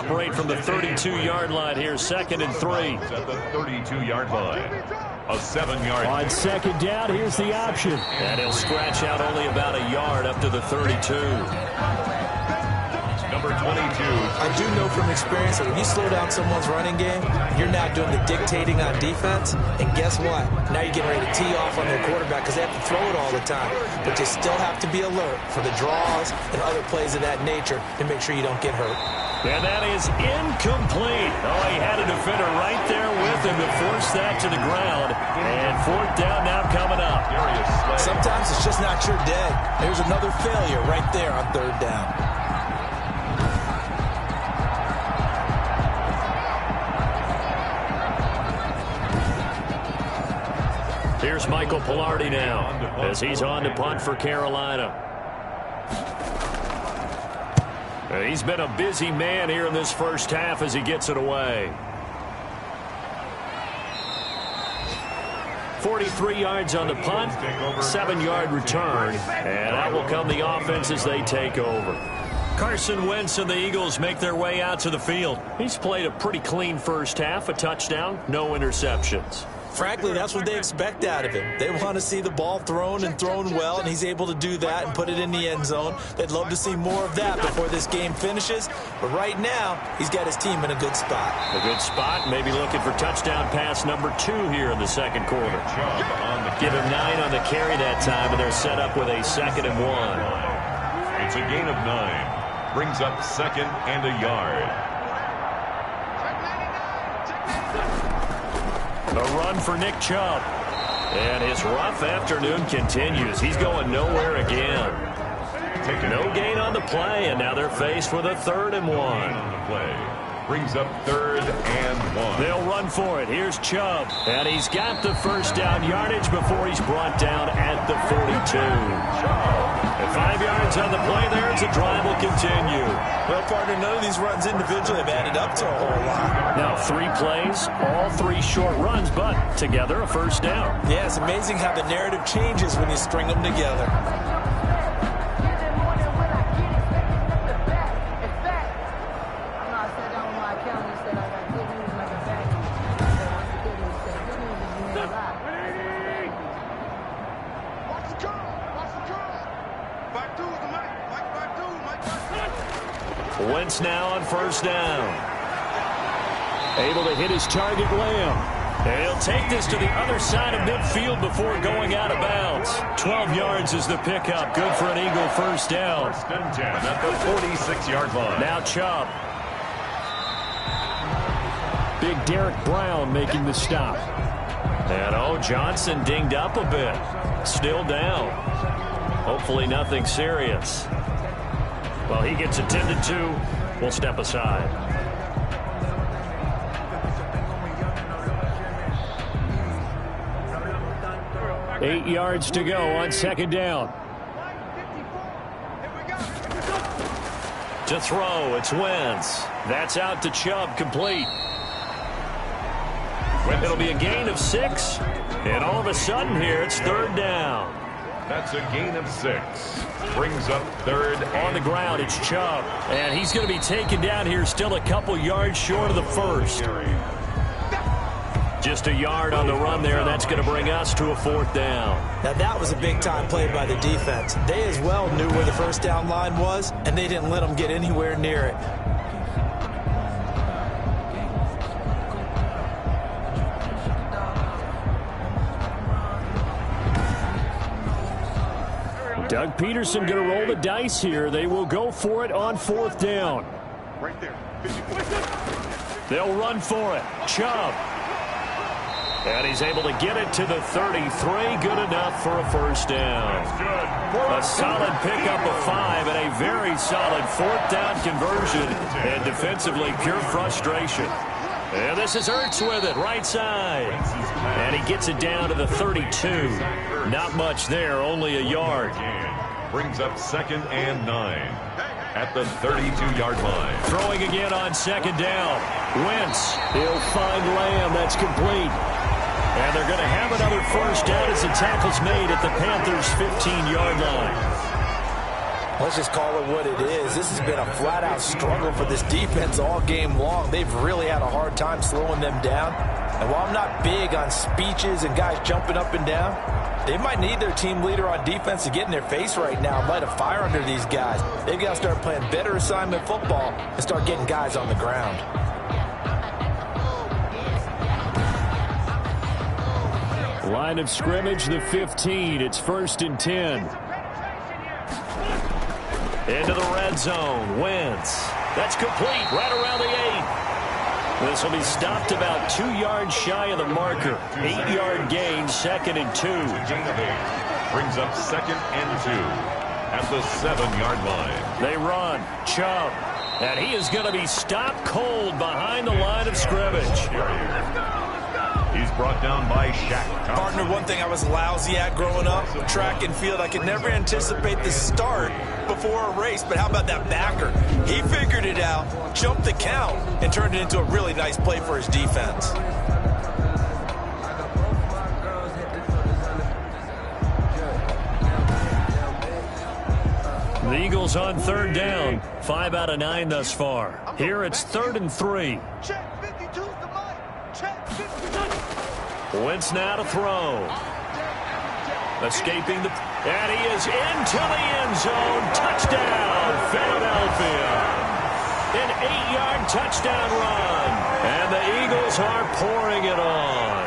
operate from the 32-yard line here, 2nd and 3. At the 32-yard line. A 7-yard. On 2nd down, here's the option. And he'll scratch out only about a yard up to the 32. Number 22. I do know from experience that if you slow down someone's running game, you're not doing the dictating on defense. And guess what? Now you're getting ready to tee off on their quarterback because they have to throw it all the time. But you still have to be alert for the draws and other plays of that nature to make sure you don't get hurt. And that is incomplete. Oh, he had a defender right there with him to force that to the ground. And 4th down now coming up. Sometimes it's just not your day. There's another failure right there on 3rd down. Here's Michael Pilardi now as he's on to punt for Carolina. He's been a busy man here in this first half as he gets it away. 43 yards on the punt, 7-yard return, and out will come the offense as they take over. Carson Wentz and the Eagles make their way out to the field. He's played a pretty clean first half, a touchdown, no interceptions. Frankly, that's what they expect out of him. They want to see the ball thrown and thrown well, and he's able to do that and put it in the end zone. They'd love to see more of that before this game finishes. But right now, he's got his team in a good spot. A good spot, maybe looking for touchdown pass number 2 here in the 2nd quarter. Give him 9 on the carry that time, and they're set up with a 2nd and 1. It's a gain of 9. Brings up 2nd and a yard. A run for Nick Chubb. And his rough afternoon continues. He's going nowhere again. No gain on the play, and now they're faced with a 3rd and 1. Brings up 3rd and 1. They'll run for it. Here's Chubb. And he's got the first down yardage before he's brought down at the 42. And 5 yards on the play there as the drive will continue. Well, partner, none of these runs individually have added up to a whole lot. Now 3 plays, all 3 short runs, but together a first down. Yeah, it's amazing how the narrative changes when you string them together. Wentz now on first down. Able to hit his target, Lamb. And he'll take this to the other side of midfield before going out of bounds. 12 yards is the pickup. Good for an Eagle first down. 1st and 10 at the 46-yard line. Now Chubb. Big Derek Brown making the stop. And Johnson dinged up a bit. Still down. Hopefully nothing serious. Well, he gets attended to. We'll step aside. Eight yards to go on 2nd down. To throw, it's Wentz. That's out to Chubb, complete. It'll be a gain of 6. And all of a sudden here, it's 3rd down. That's a gain of 6. Brings up 3rd on the ground. It's Chubb, and he's going to be taken down here, still a couple yards short of the first. Just a yard on the run there, and that's going to bring us to a 4th down. Now that was a big-time play by the defense. They as well knew where the first down line was, and they didn't let them get anywhere near it. Doug Peterson going to roll the dice here. They will go for it on 4th down. Right there. They'll run for it. Chubb. And he's able to get it to the 33. Good enough for a first down. A solid pickup of 5 and a very solid 4th down conversion. And defensively, pure frustration. And this is Ertz with it, right side. And he gets it down to the 32. Not much there, only a yard. Brings up 2nd and 9 at the 32-yard line. Throwing again on 2nd down. Wentz, he'll find Lamb. That's complete. And they're going to have another first down as the tackle's made at the Panthers' 15-yard line. Let's just call it what it is. This has been a flat-out struggle for this defense all game long. They've really had a hard time slowing them down. And while I'm not big on speeches and guys jumping up and down, they might need their team leader on defense to get in their face right now and light a fire under these guys. They've got to start playing better assignment football and start getting guys on the ground. Line of scrimmage, the 15. It's 1st and 10. Into the red zone. Wentz. That's complete right around the 8. This will be stopped about 2 yards shy of the marker. 8-yard gain, 2nd and 2. Brings up 2nd and 2 at the 7-yard line. They run. Chubb. And he is going to be stopped cold behind the line of scrimmage. He's brought down by Shaq. Partner, one thing I was lousy at growing up, track and field, I could never anticipate the start before a race, but how about that backer? He figured it out, jumped the count, and turned it into a really nice play for his defense. The Eagles on 3rd down. 5 out of 9 thus far. Here it's 3rd and 3. Wentz now to throw. Escaping the... And he is into the end zone. Touchdown, Philadelphia. An 8-yard touchdown run. And the Eagles are pouring it on.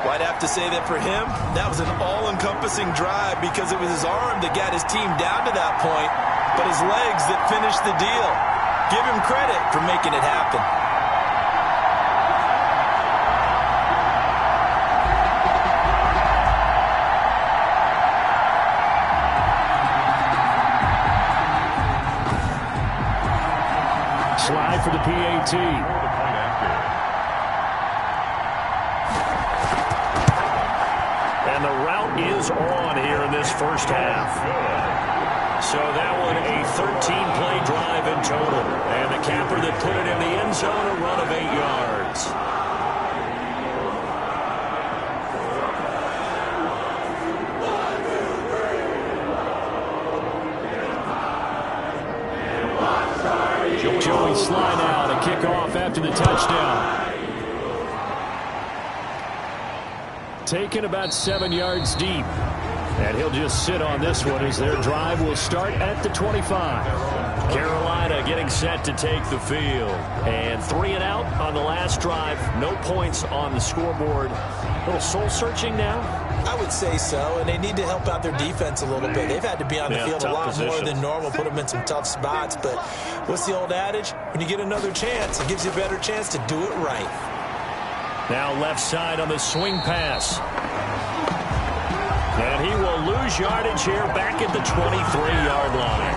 Well, I'd have to say that for him, that was an all-encompassing drive because it was his arm that got his team down to that point, but his legs that finished the deal. Give him credit for making it happen. Slide for the PAT. And the route is on here in this first half. So that one a 13-play drive in total. And the capper that put it in the end zone, a run of 8 yards. Joey Sly now to kick off after the touchdown. Taken about 7 yards deep. And he'll just sit on this one as their drive will start at the 25. Carolina getting set to take the field. And 3 and out on the last drive. No points on the scoreboard. A little soul-searching now? I would say so, and they need to help out their defense a little bit. They've had to be on the field a lot more than normal, put them in some tough spots. But what's the old adage? When you get another chance, it gives you a better chance to do it right. Now left side on the swing pass. And he will lose yardage here back at the 23-yard line.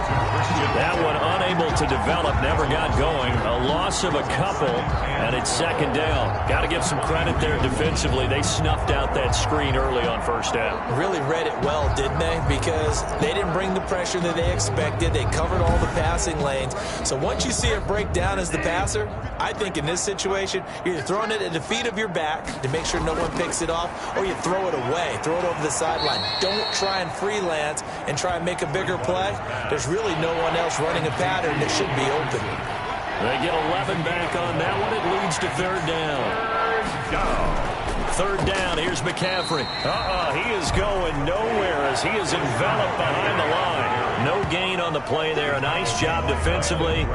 That one unable to develop, never got going. A loss of a couple, and it's 2nd down. Got to give some credit there defensively. They snuffed out that screen early on 1st down. Really read it well, didn't they? Because they didn't bring the pressure that they expected. They covered all the passing lanes. So once you see it break down as the passer, I think in this situation, you're either throwing it at the feet of your back to make sure no one picks it off, or you throw it away, throw it over the sideline. Don't try and freelance and try and make a bigger play. There's really no one else running a pattern that should be open. They get 11 back on that one. It leads to 3rd down. 3rd down. Here's McCaffrey. He is going nowhere as he is enveloped behind the line. No gain on the play there. A nice job defensively.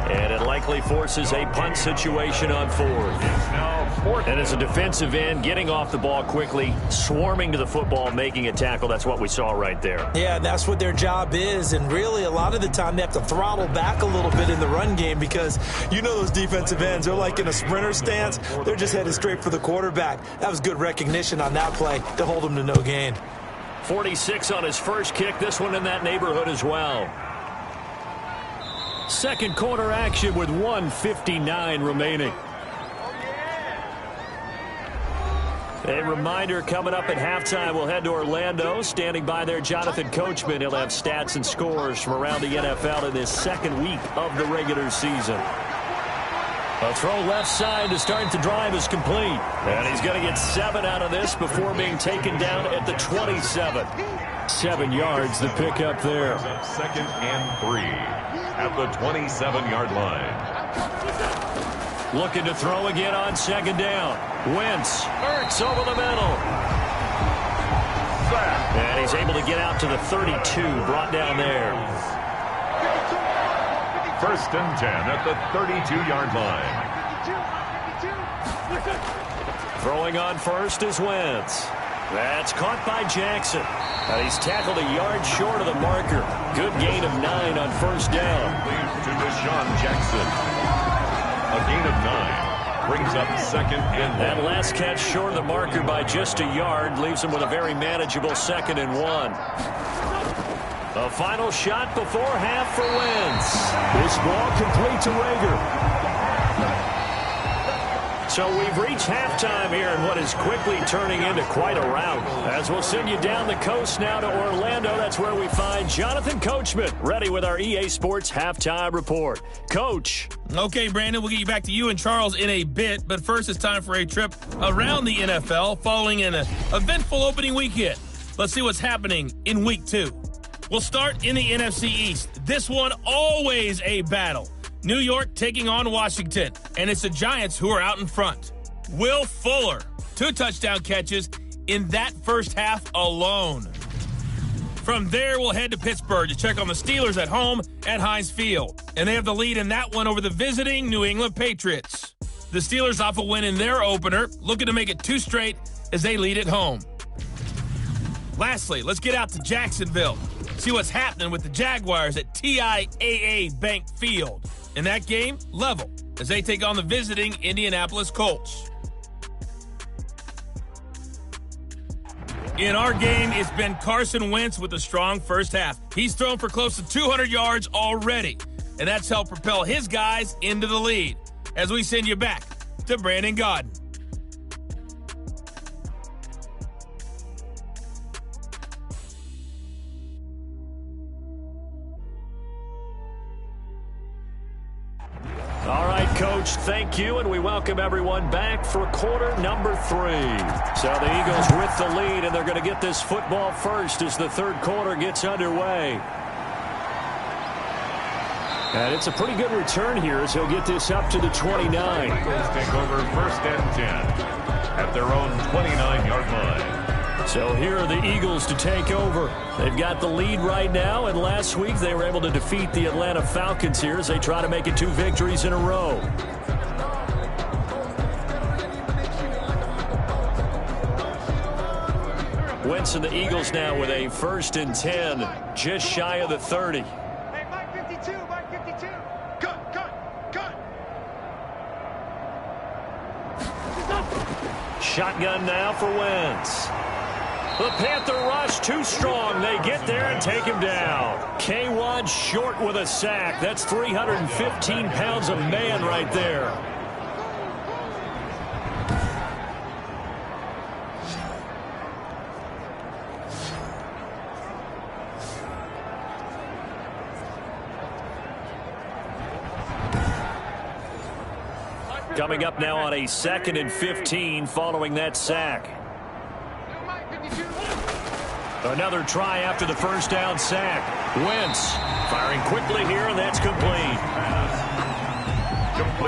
And it likely forces a punt situation on 4th. And as a defensive end, getting off the ball quickly, swarming to the football, making a tackle. That's what we saw right there. Yeah, that's what their job is. And really, a lot of the time, they have to throttle back a little bit in the run game because you know those defensive ends, they're like in a sprinter stance. They're just headed straight for the quarterback. That was good recognition on that play to hold them to no gain. 46 on his first kick. This one in that neighborhood as well. Second quarter action with 1:59 remaining. A reminder coming up at halftime, we'll head to Orlando. Standing by there, Jonathan Coachman. He'll have stats and scores from around the NFL in this second week of the regular season. A throw left side to start the drive is complete. And he's going to get 7 out of this before being taken down at the 27. 7 yards the pick up there. Second and 3 at the 27-yard line. Looking to throw again on second down. Wentz, Ertz over the middle. And he's able to get out to the 32, brought down there. First and 10 at the 32-yard line. Throwing on first is Wentz. That's caught by Jackson. And he's tackled a yard short of the marker. Good gain of 9 on first down. Leads to Deshaun Jackson. A gain of 9. Brings up second and 1. That last catch short of the marker by just a yard leaves him with a very manageable second and 1. A final shot before half for Wentz. This ball complete to Rager. So we've reached halftime here in what is quickly turning into quite a rout. As we'll send you down the coast now to Orlando. That's where we find Jonathan Coachman ready with our EA Sports Halftime Report. Coach. Okay, Brandon, we'll get you back to you and Charles in a bit. But first, it's time for a trip around the NFL following an eventful opening weekend. Let's see what's happening in Week 2. We'll start in the NFC East. This one always a battle. New York taking on Washington, and it's the Giants who are out in front. Will Fuller, 2 touchdown catches in that first half alone. From there, we'll head to Pittsburgh to check on the Steelers at home at Heinz Field, and they have the lead in that one over the visiting New England Patriots. The Steelers off a win in their opener, looking to make it 2 straight as they lead at home. Lastly, let's get out to Jacksonville, see what's happening with the Jaguars at TIAA Bank Field. In that game, level, as they take on the visiting Indianapolis Colts. In our game, it's been Carson Wentz with a strong first half. He's thrown for close to 200 yards already, and that's helped propel his guys into the lead. As we send you back to Brandon Godden. All right, Coach, thank you, and we welcome everyone back for quarter number 3. So the Eagles with the lead, and they're going to get this football first as the third quarter gets underway. And it's a pretty good return here as he'll get this up to the 29. Eagles take over first and 10 at their own 29-yard line. So here are the Eagles to take over. They've got the lead right now, and last week they were able to defeat the Atlanta Falcons here as they try to make it 2 victories in a row. Wentz and the Eagles now with a first and 10, just shy of the 30. Hey, Mike 52, Mike 52. Cut. Shotgun now for Wentz. The Panther rush too strong. They get there and take him down. K1 short with a sack. That's 315 pounds of man right there. Coming up now on a 2nd and 15 following that sack. Another try after the first down sack. Wentz firing quickly here, and that's complete.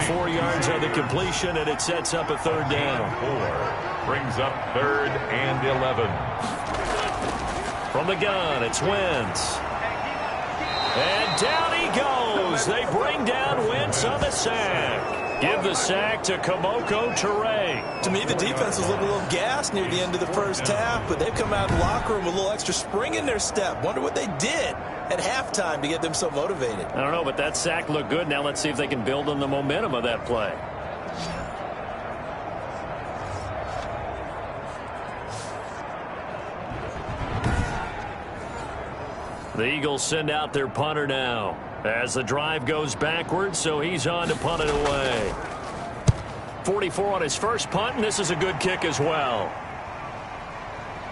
4 yards on the completion, and it sets up a third down. 4 brings up 3rd and 11. From the gun, it's Wentz. And down he goes. They bring down Wentz on the sack. Give the sack to Kamoko Toure. To me, the defense was looking a little gassed near the end of the first half, but they've come out of the locker room with a little extra spring in their step. Wonder what they did at halftime to get them so motivated. I don't know, but that sack looked good. Now let's see if they can build on the momentum of that play. The Eagles send out their punter now as the drive goes backwards, so he's on to punt it away. 44 on his first punt, and this is a good kick as well.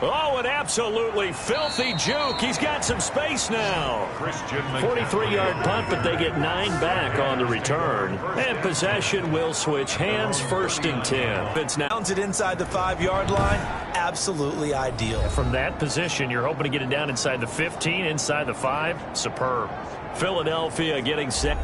Oh, an absolutely filthy juke. He's got some space now. 43-yard punt, but they get 9 back on the return. And possession will switch hands, 1st and 10. It's now it inside the 5-yard line. Absolutely ideal. From that position, you're hoping to get it down inside the 15, inside the 5. Superb. Philadelphia getting set.